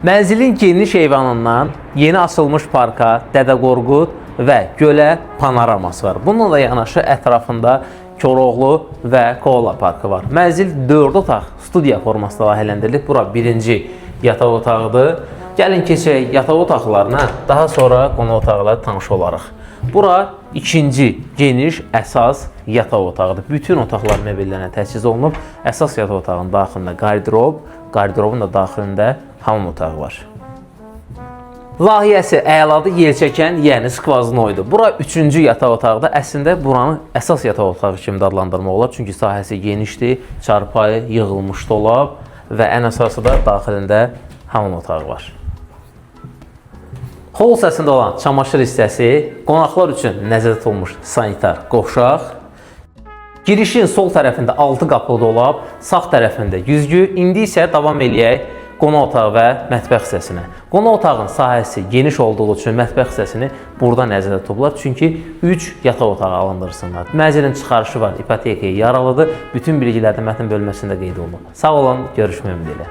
Mənzilin geniş eyvanından yeni açılmış parka, Dədə Qorqud və gölə panoraması var. Bununla da yanaşı ətrafında Koroğlu və Koala parkı var. Mənzil 4 otaq studiya formasında layihələndirilib. Bura birinci yataq otağıdır. Gəlin keçək yataq otaqlarına, daha sonra qonaq otaqlarla tanış olarıq. Bura ikinci geniş əsas yataq otağıdır. Bütün otaqlar mebellərlə təchiz olunub. Əsas yataq otağının daxilində qardirob, qardirobun da daxilində hamam otağı var. Layihəsi əladır, yelçəkən, yəni skvaznoydur. Bura üçüncü yataq otaqda. Əslində buranı əsas yataq otağı kimi də adlandırmaq olar. Çünki sahəsi genişdir, çarpayı yığılmış dolab və ən əsası da daxilində hamam otağı var. Hol hissəsində olan çamaşır hissəsi, qonaqlar üçün nəzərdə tutulmuş sanitar qovşaq, girişin sol tərəfində 6 qapılı dolab, sağ tərəfində güzgü. İndi isə davam eləyək qonaq otağı və mətbəx hissəsinə. Qonaq otağın sahəsi geniş olduğu üçün mətbəx hissəsini burada nəzərdə tutublar. Çünki 3 yataq otağı alındırsınlar. Mənzilin çıxarışı var, ipotekaya yaralıdır. Bütün bilgilər də mətn bölməsində qeyd olunub. Sağ olun, görüşmək ümidi ilə.